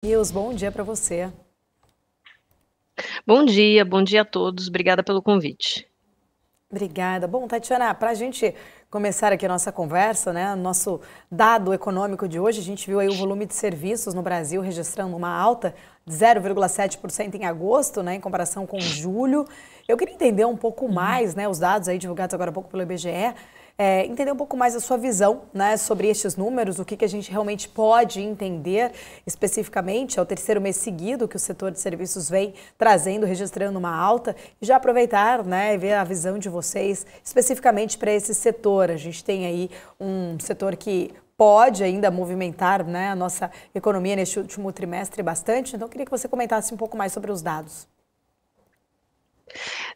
News, bom dia para você. Bom dia a todos. Obrigada pelo convite. Obrigada. Bom, Tatiana, para a gente começar aqui a nossa conversa, né? Nosso dado econômico de hoje, a gente viu aí o volume de serviços no Brasil registrando uma alta de 0,7% em agosto, né? Em comparação com julho. Eu queria entender um pouco mais, né? Os dados aí divulgados agora há pouco pelo IBGE. Entender um pouco mais a sua visão, né, sobre estes números, o que a gente realmente pode entender especificamente. É o terceiro mês seguido que o setor de serviços vem trazendo, registrando uma alta, e já aproveitar, né, e ver a visão de vocês especificamente para esse setor. A gente tem aí um setor que pode ainda movimentar, né, a nossa economia neste último trimestre bastante, então eu queria que você comentasse um pouco mais sobre os dados.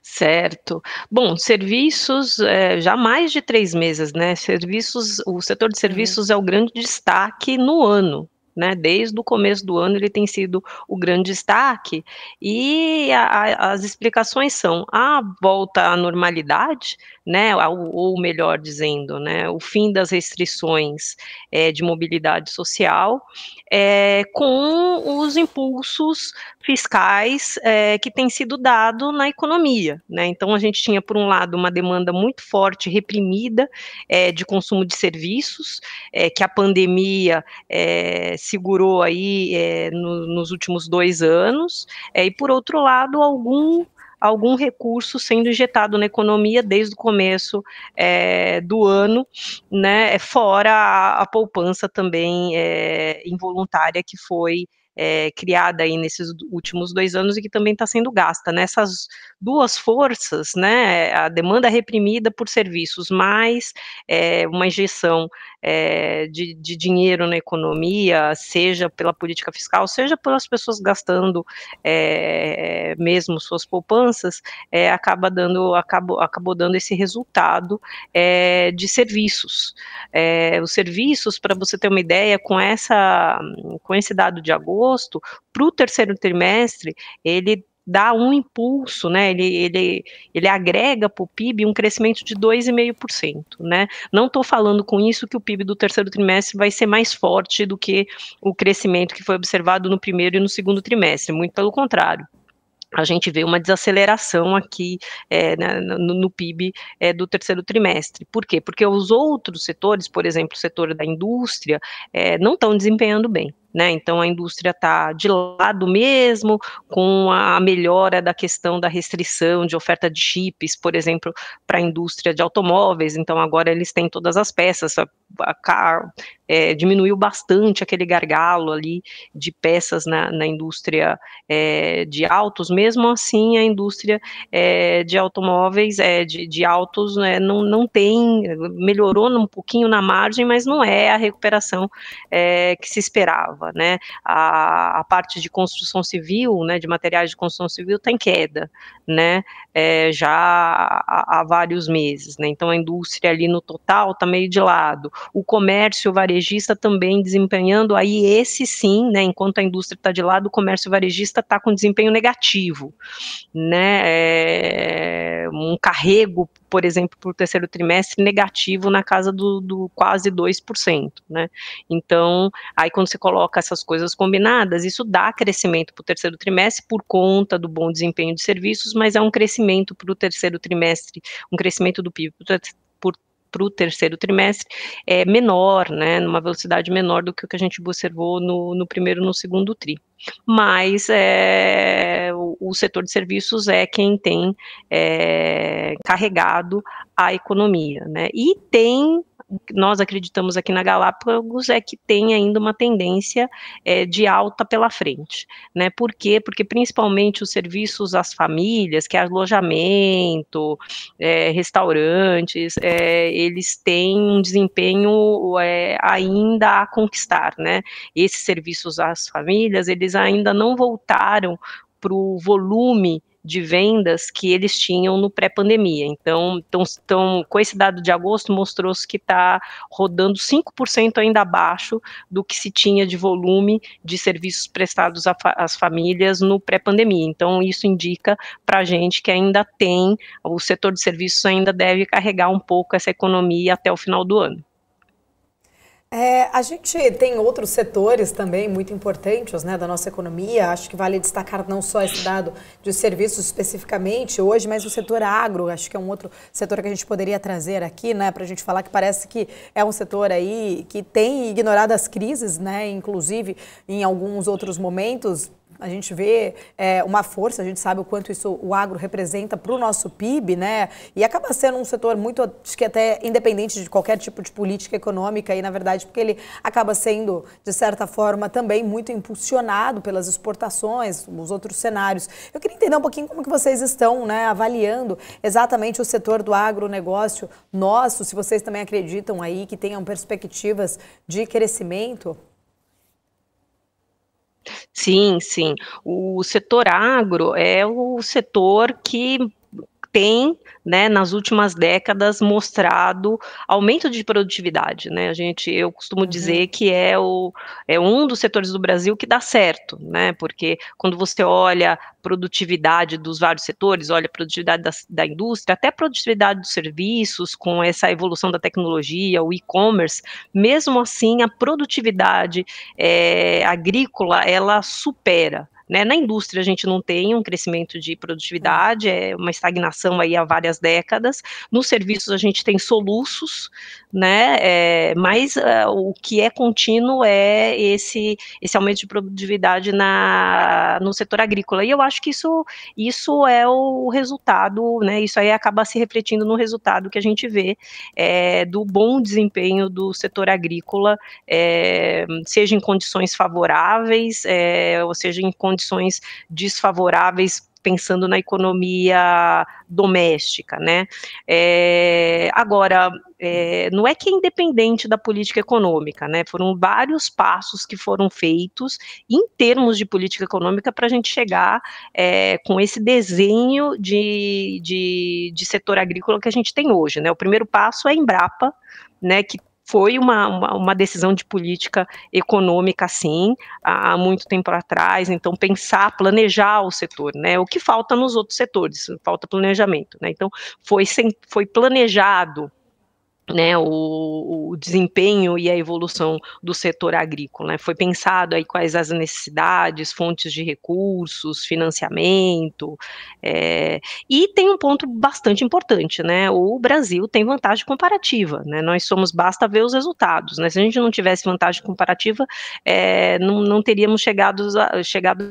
Certo. Bom, serviços, já há mais de 3 meses, né, serviços o setor de Uhum. serviços é o grande destaque no ano, né, desde o começo do ano ele tem sido o grande destaque, e as explicações são a volta à normalidade, né, ou melhor dizendo, né, o fim das restrições, de mobilidade social, com os impulsos fiscais, que têm sido dado na economia, né. Então a gente tinha, por um lado, uma demanda muito forte, reprimida, de consumo de serviços, que a pandemia, segurou aí, nos últimos 2 anos, e por outro lado, algum recurso sendo injetado na economia desde o começo, do ano, né, fora a poupança também, involuntária que foi criada aí nesses últimos 2 anos e que também está sendo gasta, né, essas 2 forças, né, a demanda reprimida por serviços, mais, uma injeção, de dinheiro na economia, seja pela política fiscal, seja pelas pessoas gastando, mesmo suas poupanças, acabou dando esse resultado, de serviços. Os serviços, para você ter uma ideia, com esse dado de agosto, para o terceiro trimestre, ele dá um impulso, né, ele agrega para o PIB um crescimento de 2,5%, né. Não estou falando com isso que o PIB do terceiro trimestre vai ser mais forte do que o crescimento que foi observado no primeiro e no segundo trimestre, muito pelo contrário. A gente vê uma desaceleração aqui, no PIB, do terceiro trimestre. Por quê? Porque os outros setores, por exemplo, o setor da indústria, não estão desempenhando bem, né, então a indústria está de lado mesmo, com a melhora da questão da restrição de oferta de chips, por exemplo, para a indústria de automóveis, então agora eles têm todas as peças, diminuiu bastante aquele gargalo ali de peças na indústria, de autos, mesmo assim a indústria, de automóveis, de autos, né, não tem, melhorou um pouquinho na margem, mas não é a recuperação, que se esperava, né. A parte de construção civil, né, de materiais de construção civil está em queda, né, já há vários meses, né, então a indústria ali no total está meio de lado. O comércio varejista também desempenhando aí esse sim, né, enquanto a indústria está de lado, o comércio varejista está com desempenho negativo, né, um carrego, por exemplo, para o terceiro trimestre negativo na casa do quase 2%, né. Então, aí quando você coloca essas coisas combinadas, isso dá crescimento para o terceiro trimestre por conta do bom desempenho de serviços, mas é um crescimento para o terceiro trimestre, um crescimento do PIB para o terceiro trimestre menor, né, numa velocidade menor do que o que a gente observou no primeiro e no segundo tri. Mas o setor de serviços é quem tem carregado a economia, né, e nós acreditamos aqui na Galápagos que tem ainda uma tendência de alta pela frente, né, por quê? Porque principalmente os serviços às famílias, que é alojamento, restaurantes, eles têm um desempenho ainda a conquistar, né, esses serviços às famílias, eles ainda não voltaram para o volume de vendas que eles tinham no pré-pandemia. Então, com esse dado de agosto, mostrou-se que está rodando 5% ainda abaixo do que se tinha de volume de serviços prestados às famílias no pré-pandemia. Então, isso indica para a gente que ainda tem, o setor de serviços ainda deve carregar um pouco essa economia até o final do ano. A gente tem outros setores também muito importantes, né, da nossa economia. Acho que vale destacar não só esse dado de serviços especificamente hoje, mas o setor agro. Acho que é um outro setor que a gente poderia trazer aqui, né, para a gente falar que parece que é um setor aí que tem ignorado as crises, né, inclusive em alguns outros momentos. A gente vê uma força, a gente sabe o quanto isso o agro representa para o nosso PIB, né? E acaba sendo um setor muito, acho que até independente de qualquer tipo de política econômica, e na verdade, porque ele acaba sendo, de certa forma, também muito impulsionado pelas exportações, os outros cenários. Eu queria entender um pouquinho como que vocês estão, né, avaliando exatamente o setor do agronegócio nosso, se vocês também acreditam aí que tenham perspectivas de crescimento. Sim, sim. O setor agro é o setor que tem, né, nas últimas décadas mostrado aumento de produtividade, né? Eu costumo dizer que é um dos setores do Brasil que dá certo, né? Porque quando você olha a produtividade dos vários setores, olha a produtividade da indústria, até a produtividade dos serviços, com essa evolução da tecnologia, o e-commerce, mesmo assim a produtividade agrícola, ela supera. Né? Na indústria a gente não tem um crescimento de produtividade, é uma estagnação aí há várias décadas. Nos serviços a gente tem soluços, né? Mas o que é contínuo é esse aumento de produtividade no setor agrícola. E eu acho que isso é o resultado, né? Isso aí acaba se refletindo no resultado que a gente vê do bom desempenho do setor agrícola, seja em condições favoráveis, ou seja em condições desfavoráveis, pensando na economia doméstica, né? Agora, não é que é independente da política econômica, né? Foram vários passos que foram feitos em termos de política econômica para a gente chegar com esse desenho de setor agrícola que a gente tem hoje, né? O primeiro passo é a Embrapa, né, que foi uma decisão de política econômica, sim, há muito tempo atrás. Então, pensar, planejar o setor, né? O que falta nos outros setores, falta planejamento, né? Então, foi planejado, né, o desempenho e a evolução do setor agrícola, né? Foi pensado aí quais as necessidades, fontes de recursos, financiamento, e tem um ponto bastante importante, né? O Brasil tem vantagem comparativa, né? Basta ver os resultados, né? Se a gente não tivesse vantagem comparativa, não teríamos chegado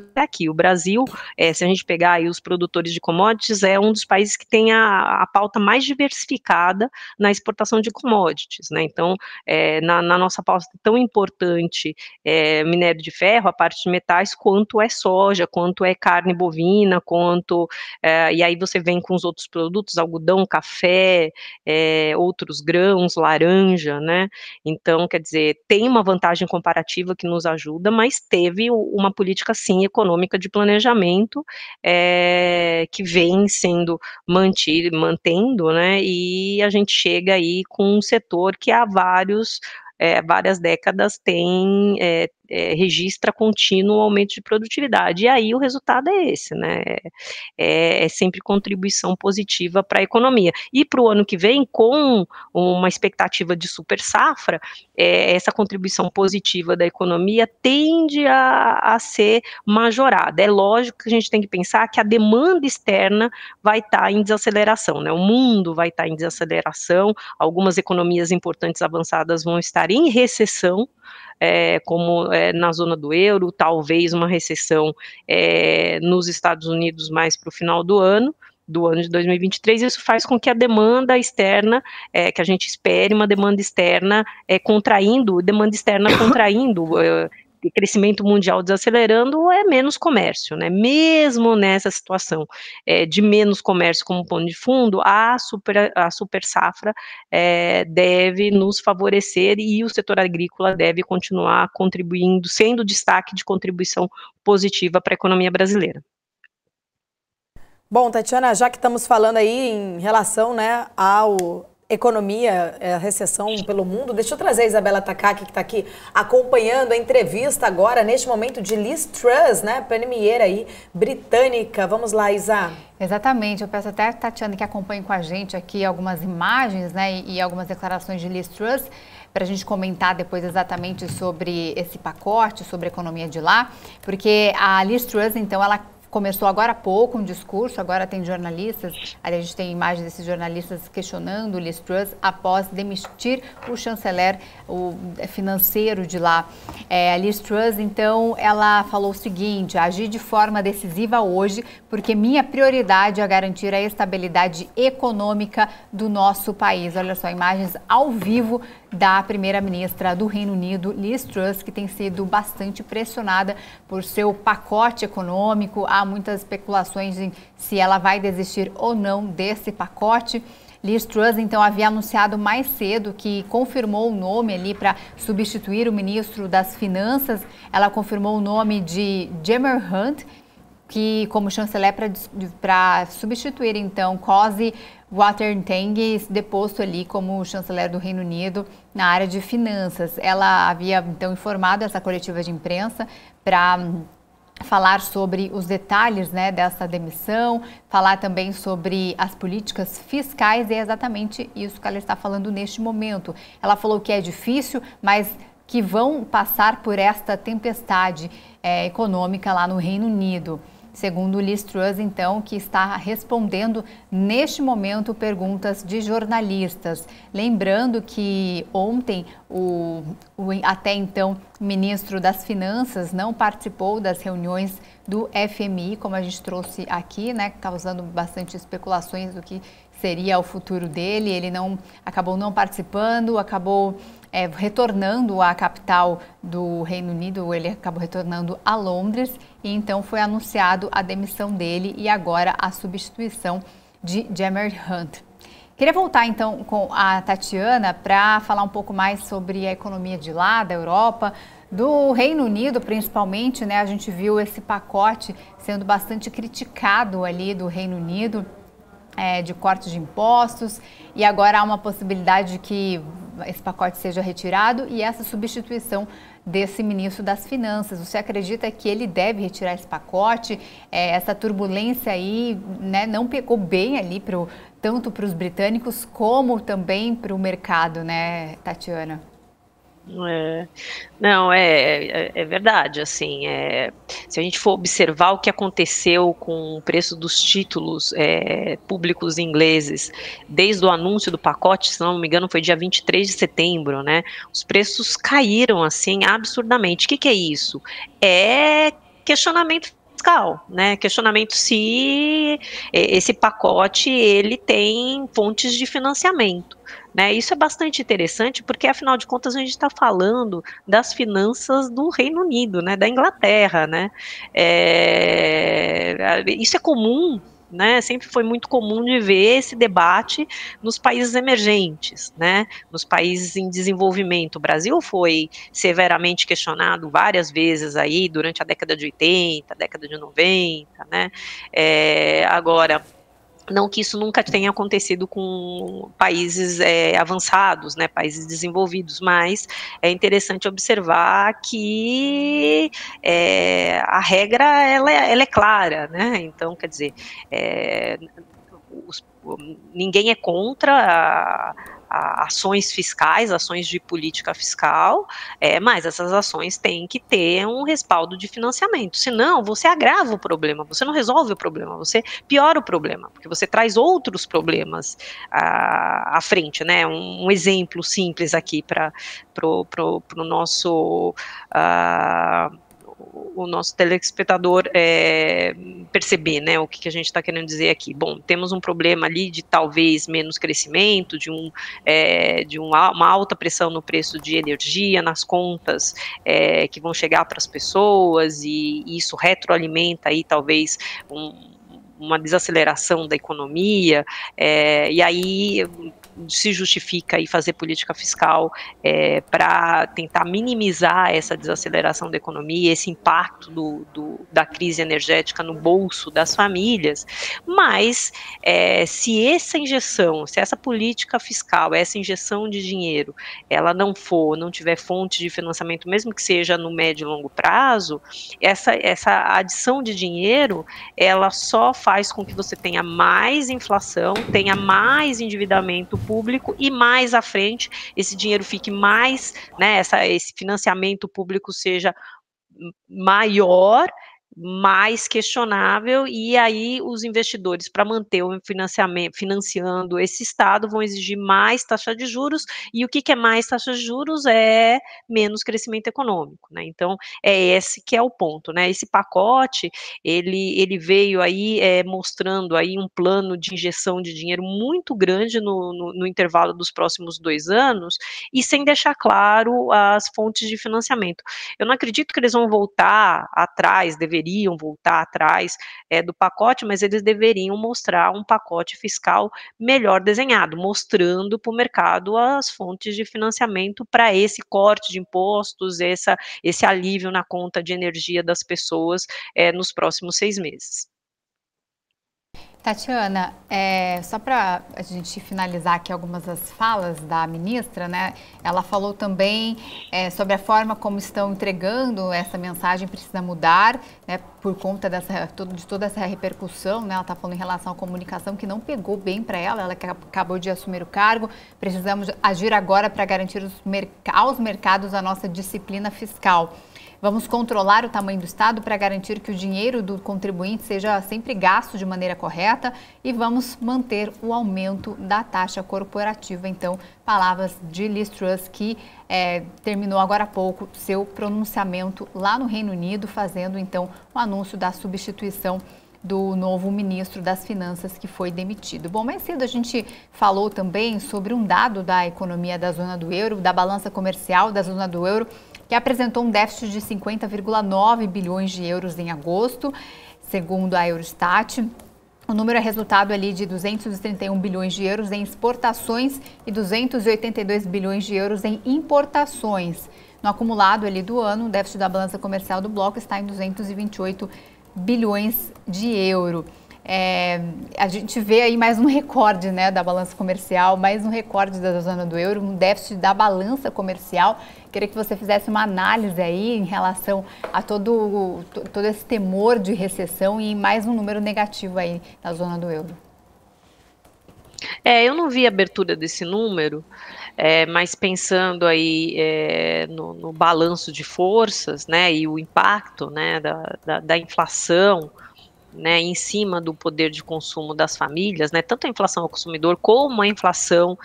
até aqui. O Brasil, se a gente pegar aí os produtores de commodities, é um dos países que tem a pauta mais diversificada na exportação de commodities, né? Então, na nossa pauta tão importante minério de ferro, a parte de metais, quanto é soja, quanto é carne bovina, e aí você vem com os outros produtos, algodão, café, outros grãos, laranja, né? Então, quer dizer, tem uma vantagem comparativa que nos ajuda, mas teve uma política, sim, econômica de planejamento que vem sendo mantendo, né? E a gente chega aí com um setor que há várias décadas registra contínuo aumento de produtividade, e aí o resultado é esse, né? É sempre contribuição positiva para a economia. E para o ano que vem, com uma expectativa de super safra, essa contribuição positiva da economia tende a ser majorada. É lógico que a gente tem que pensar que a demanda externa vai estar em desaceleração, né? O mundo vai estar em desaceleração, algumas economias importantes avançadas vão estar em recessão, como na zona do euro, talvez uma recessão nos Estados Unidos mais para o final do ano de 2023, isso faz com que a demanda externa, que a gente espere uma demanda externa contraindo, crescimento mundial desacelerando, é menos comércio, né? Mesmo nessa situação de menos comércio como pano de fundo, a super safra deve nos favorecer, e o setor agrícola deve continuar contribuindo, sendo destaque de contribuição positiva para a economia brasileira. Bom, Tatiana, já que estamos falando aí em relação, né, ao economia, a recessão pelo mundo, deixa eu trazer a Isabela Takaki, que está aqui acompanhando a entrevista agora, neste momento, de Liz Truss, né, premieira aí, britânica. Vamos lá, Isa. Exatamente, eu peço até a Tatiana que acompanhe com a gente aqui algumas imagens, né, e algumas declarações de Liz Truss. para a gente comentar depois exatamente sobre esse pacote, sobre a economia de lá, porque a Liz Truss, então, ela começou agora há pouco um discurso, agora tem jornalistas, ali a gente tem imagens desses jornalistas questionando Liz Truss após demitir o chanceler financeiro de lá. A Liz Truss, então, ela falou o seguinte: agir de forma decisiva hoje, porque minha prioridade é garantir a estabilidade econômica do nosso país. Olha só, imagens ao vivo da primeira-ministra do Reino Unido, Liz Truss, que tem sido bastante pressionada por seu pacote econômico. Há muitas especulações em se ela vai desistir ou não desse pacote. Liz Truss, então, havia anunciado mais cedo que confirmou o nome ali para substituir o ministro das Finanças. Ela confirmou o nome de Jeremy Hunt, que como chanceler para substituir, então, Kwasi Kwarteng, deposto ali como chanceler do Reino Unido na área de finanças. Ela havia, então, informado essa coletiva de imprensa para falar sobre os detalhes, né, dessa demissão, falar também sobre as políticas fiscais, e é exatamente isso que ela está falando neste momento. Ela falou que é difícil, mas que vão passar por esta tempestade econômica lá no Reino Unido. Segundo Liz Truss, então, que está respondendo neste momento perguntas de jornalistas. Lembrando que ontem o até então ministro das Finanças não participou das reuniões do FMI, como a gente trouxe aqui, né, causando bastante especulações do que seria o futuro dele. Ele acabou não participando, acabou retornando à capital do Reino Unido, ele acabou retornando a Londres, e então foi anunciado a demissão dele e agora a substituição de Jeremy Hunt. Queria voltar então com a Tatiana para falar um pouco mais sobre a economia de lá, da Europa, do Reino Unido principalmente, né? A gente viu esse pacote sendo bastante criticado ali do Reino Unido, de corte de impostos, e agora há uma possibilidade de que esse pacote seja retirado e essa substituição desse ministro das Finanças. Você acredita que ele deve retirar esse pacote? Essa turbulência aí, né, não pegou bem ali tanto para os britânicos como também para o mercado, né, Tatiana? Não, é verdade, assim, se a gente for observar o que aconteceu com o preço dos títulos públicos ingleses, desde o anúncio do pacote, se não me engano foi dia 23 de setembro, né, os preços caíram, assim, absurdamente. O que é isso? É questionamento fiscal, né, questionamento se esse pacote, ele tem fontes de financiamento. Né, isso é bastante interessante porque, afinal de contas, a gente está falando das finanças do Reino Unido, né, da Inglaterra, né, isso é comum, né, sempre foi muito comum de ver esse debate nos países emergentes, né, nos países em desenvolvimento. O Brasil foi severamente questionado várias vezes aí durante a década de 80, década de 90, né, agora, não que isso nunca tenha acontecido com países avançados, né, países desenvolvidos, mas é interessante observar que a regra ela é clara, né, então, quer dizer, ninguém é contra ações fiscais, ações de política fiscal, mas essas ações têm que ter um respaldo de financiamento, senão você agrava o problema, você não resolve o problema, você piora o problema, porque você traz outros problemas à frente, né, um exemplo simples aqui para o nosso o nosso telespectador perceber, né, o que a gente está querendo dizer aqui. Bom, temos um problema ali de talvez menos crescimento, de uma alta pressão no preço de energia, nas contas que vão chegar para as pessoas, e isso retroalimenta aí talvez uma desaceleração da economia, e aí se justifica aí fazer política fiscal para tentar minimizar essa desaceleração da economia, esse impacto da crise energética no bolso das famílias. Mas se essa política fiscal, essa injeção de dinheiro, ela não tiver fonte de financiamento, mesmo que seja no médio e longo prazo, essa adição de dinheiro, ela só faz com que você tenha mais inflação, tenha mais endividamento público e mais à frente esse dinheiro fique mais, né, esse financiamento público seja maior, mais questionável, e aí os investidores, para manter o financiamento, financiando esse Estado, vão exigir mais taxa de juros, e o que é mais taxa de juros? É menos crescimento econômico, né? Então, é esse que é o ponto, né? Esse pacote, ele veio aí mostrando aí um plano de injeção de dinheiro muito grande no intervalo dos próximos 2 anos, e sem deixar claro as fontes de financiamento. Eu não acredito que eles vão voltar atrás, deveriam voltar atrás do pacote, mas eles deveriam mostrar um pacote fiscal melhor desenhado, mostrando para o mercado as fontes de financiamento para esse corte de impostos, esse alívio na conta de energia das pessoas nos próximos 6 meses. Tatiana, só para a gente finalizar aqui algumas das falas da ministra, né? Ela falou também sobre a forma como estão entregando essa mensagem precisa mudar, né? Por conta de toda essa repercussão, né? Ela está falando em relação à comunicação que não pegou bem para ela que acabou de assumir o cargo. Precisamos agir agora para garantir aos mercados a nossa disciplina fiscal. Vamos controlar o tamanho do Estado para garantir que o dinheiro do contribuinte seja sempre gasto de maneira correta e vamos manter o aumento da taxa corporativa. Então, palavras de Liz Truss, que terminou agora há pouco seu pronunciamento lá no Reino Unido, fazendo então o anúncio da substituição do novo ministro das Finanças que foi demitido. Bom, mais cedo a gente falou também sobre um dado da economia da zona do euro, da balança comercial da zona do euro, que apresentou um déficit de 50,9 bilhões de euros em agosto, segundo a Eurostat. O número é resultado ali de 231 bilhões de euros em exportações e 282 bilhões de euros em importações. No acumulado ali do ano, o déficit da balança comercial do bloco está em 228 bilhões de euros. A gente vê aí mais um recorde, né, da balança comercial, mais um recorde da zona do euro, um déficit da balança comercial. Queria que você fizesse uma análise aí em relação a todo esse temor de recessão e mais um número negativo aí na zona do euro. Eu não vi a abertura desse número, mas pensando aí no balanço de forças, né, e o impacto, né, da inflação, né, em cima do poder de consumo das famílias, né, tanto a inflação ao consumidor como a inflação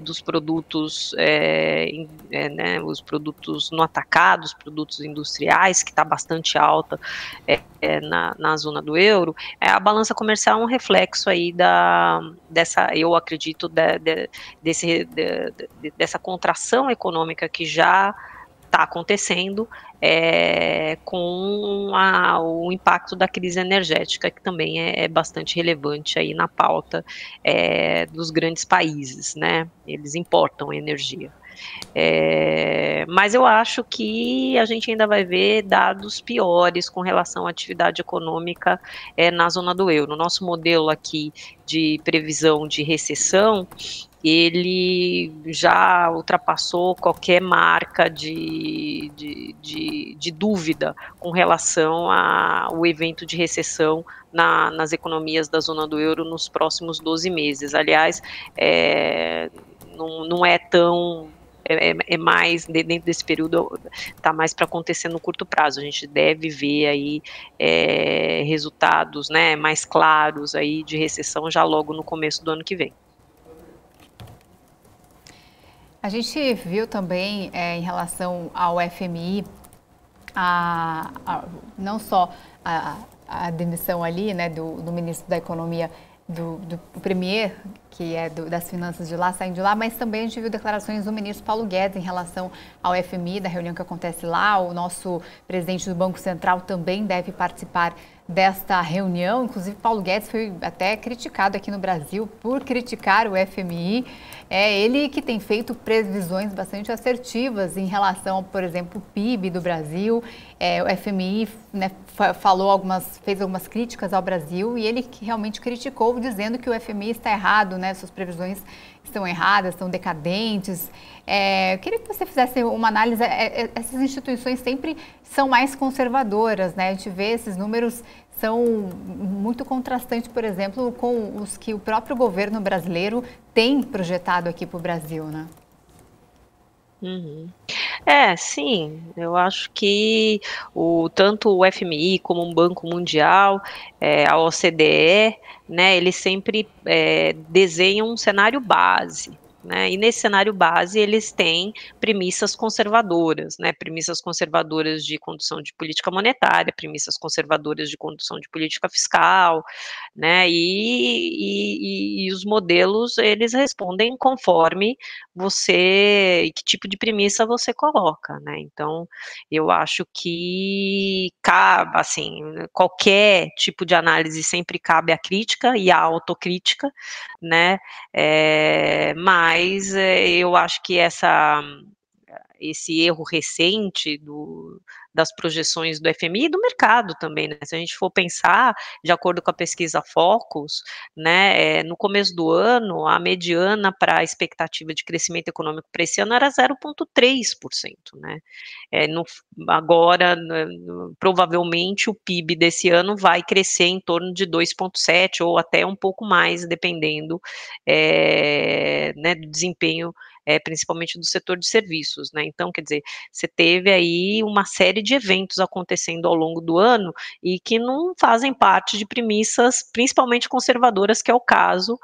dos produtos, né, os produtos no atacado, os produtos industriais, que está bastante alta na zona do euro. A balança comercial é um reflexo aí eu acredito, dessa contração econômica que já está acontecendo, com o impacto da crise energética, que também é bastante relevante aí na pauta dos grandes países, né? Eles importam energia. Mas eu acho que a gente ainda vai ver dados piores com relação à atividade econômica na zona do euro. O nosso modelo aqui de previsão de recessão, ele já ultrapassou qualquer marca de dúvida com relação ao evento de recessão nas economias da zona do euro nos próximos 12 meses. Aliás, não é tão... mais, dentro desse período, está mais para acontecer no curto prazo. A gente deve ver aí resultados, né, mais claros aí de recessão já logo no começo do ano que vem. A gente viu também, em relação ao FMI, não só a demissão ali, né, do ministro da Economia, do premier, que é das finanças de lá, saindo de lá, mas também a gente viu declarações do ministro Paulo Guedes em relação ao FMI, da reunião que acontece lá. O nosso presidente do Banco Central também deve participar desta reunião. Inclusive, Paulo Guedes foi até criticado aqui no Brasil por criticar o FMI. Ele que tem feito previsões bastante assertivas em relação, por exemplo, ao PIB do Brasil. O FMI, né, fez algumas críticas ao Brasil, e ele que realmente criticou, dizendo que o FMI está errado, né, né? Suas previsões estão erradas, estão decadentes. Eu queria que você fizesse uma análise. Essas instituições sempre são mais conservadoras, né? A gente vê esses números são muito contrastantes, por exemplo, com os que o próprio governo brasileiro tem projetado aqui para o Brasil, né? Uhum. Sim, eu acho que tanto o FMI como o Banco Mundial, a OCDE, né, eles sempre desenham um cenário base, né, e nesse cenário base eles têm premissas conservadoras, né, premissas conservadoras de condução de política monetária, premissas conservadoras de condução de política fiscal, né, e os modelos, eles respondem conforme que tipo de premissa você coloca, né, então eu acho que assim, qualquer tipo de análise sempre cabe à crítica e à autocrítica, né, mas eu acho que esse erro recente das projeções do FMI e do mercado também, né? Se a gente for pensar, de acordo com a pesquisa Focus, né, no começo do ano, a mediana para a expectativa de crescimento econômico para esse ano era 0,3%, né? Agora, provavelmente, o PIB desse ano vai crescer em torno de 2,7% ou até um pouco mais, dependendo né, do desempenho, principalmente do setor de serviços, né? Então, quer dizer, você teve aí uma série de eventos acontecendo ao longo do ano e que não fazem parte de premissas, principalmente conservadoras, que é o caso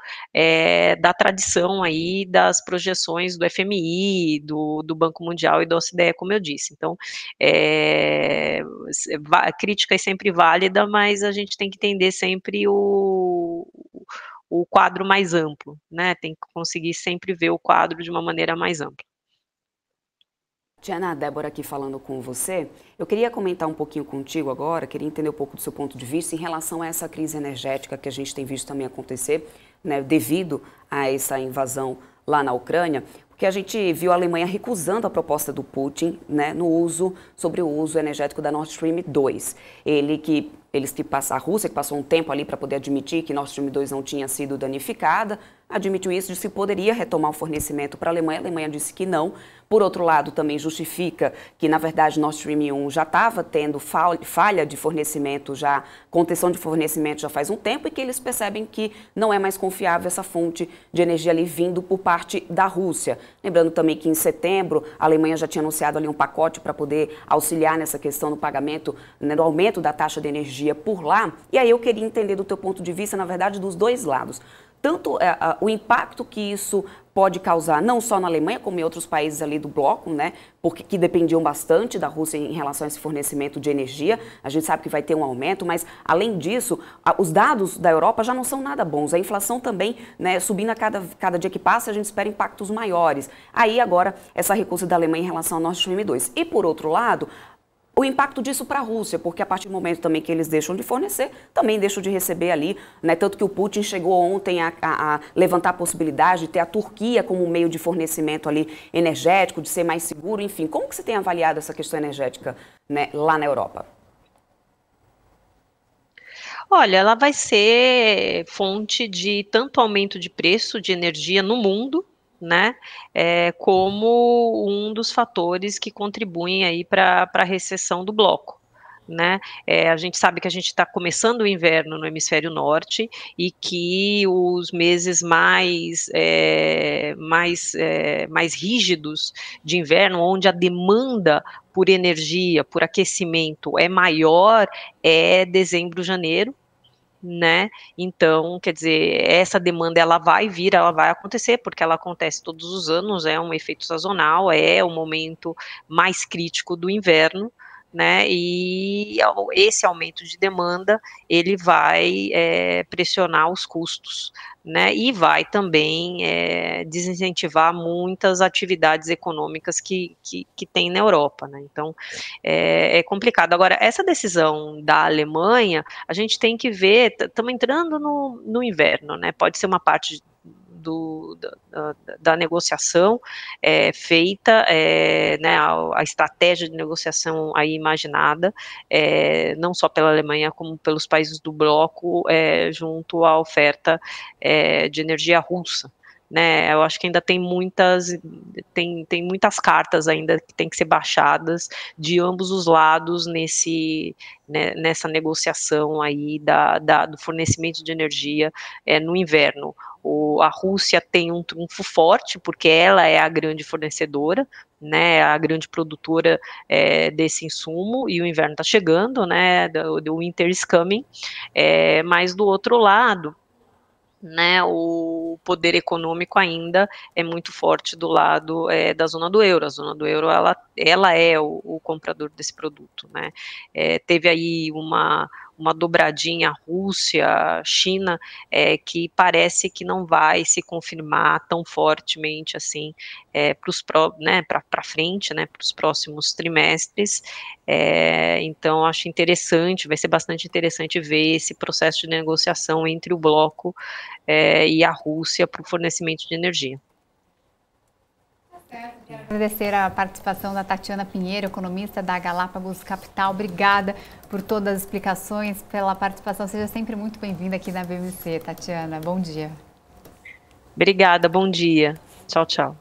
da tradição aí das projeções do FMI, do Banco Mundial e da OCDE, como eu disse. Então, a crítica é sempre válida, mas a gente tem que entender sempre o quadro mais amplo, né? Tem que conseguir sempre ver o quadro de uma maneira mais ampla. Diana, a Débora aqui falando com você. Eu queria comentar um pouquinho contigo agora, queria entender um pouco do seu ponto de vista em relação a essa crise energética que a gente tem visto também acontecer, né, devido a essa invasão lá na Ucrânia, porque a gente viu a Alemanha recusando a proposta do Putin, né, sobre o uso energético da Nord Stream 2. A Rússia, que passou um tempo ali para poder admitir que Nord Stream 2 não tinha sido danificada, admitiu isso, disse que poderia retomar o fornecimento para a Alemanha disse que não. Por outro lado, também justifica que, na verdade, Nord Stream 1 já estava tendo falha de fornecimento, contenção de fornecimento já faz um tempo, e que eles percebem que não é mais confiável essa fonte de energia ali vindo por parte da Rússia. Lembrando também que em setembro a Alemanha já tinha anunciado ali um pacote para poder auxiliar nessa questão do pagamento, né, do aumento da taxa de energia por lá. E aí eu queria entender do teu ponto de vista, na verdade, dos dois lados. Tanto o impacto que isso pode causar, não só na Alemanha, como em outros países ali do bloco, né, que dependiam bastante da Rússia em relação a esse fornecimento de energia. A gente sabe que vai ter um aumento, mas, além disso, os dados da Europa já não são nada bons. A inflação também, né, subindo a cada dia que passa, a gente espera impactos maiores. Aí, agora, essa recusa da Alemanha em relação ao Nord Stream 2. E, por outro lado, o impacto disso para a Rússia, porque a partir do momento também que eles deixam de fornecer, também deixam de receber ali, né? Tanto que o Putin chegou ontem a levantar a possibilidade de ter a Turquia como meio de fornecimento ali energético, de ser mais seguro, enfim. Como que você tem avaliado essa questão energética, né, lá na Europa? Olha, ela vai ser fonte de tanto aumento de preço de energia no mundo, né, como um dos fatores que contribuem aí para a recessão do bloco, né. A gente sabe que a gente está começando o inverno no hemisfério norte e que os meses mais rígidos de inverno, onde a demanda por energia, por aquecimento é maior, é dezembro, janeiro, né, então, quer dizer, essa demanda ela vai acontecer, porque ela acontece todos os anos, é um efeito sazonal, é o momento mais crítico do inverno, né, e esse aumento de demanda, ele vai pressionar os custos, né, e vai também desincentivar muitas atividades econômicas que tem na Europa, né, então é complicado. Agora, essa decisão da Alemanha, a gente tem que ver, estamos entrando no inverno, né, pode ser uma parte da negociação feita, né, a estratégia de negociação aí imaginada, não só pela Alemanha, como pelos países do bloco, junto à oferta de energia russa. Né, eu acho que ainda tem muitas cartas ainda que tem que ser baixadas de ambos os lados nessa negociação aí do fornecimento de energia no inverno. A Rússia tem um trunfo forte, porque ela é a grande fornecedora, né, a grande produtora desse insumo, e o inverno está chegando, né, the winter is coming, mas do outro lado, né, o poder econômico ainda é muito forte do lado da zona do euro. A zona do euro, ela é o comprador desse produto, né. Teve aí uma dobradinha Rússia, China, que parece que não vai se confirmar tão fortemente assim para frente, né, para os próximos trimestres. Então acho interessante, vai ser bastante interessante ver esse processo de negociação entre o bloco e a Rússia para o fornecimento de energia. Quero agradecer a participação da Tatiana Pinheiro, economista da Galápagos Capital. Obrigada por todas as explicações, pela participação. Seja sempre muito bem-vinda aqui na BMC, Tatiana. Bom dia. Obrigada, bom dia. Tchau, tchau.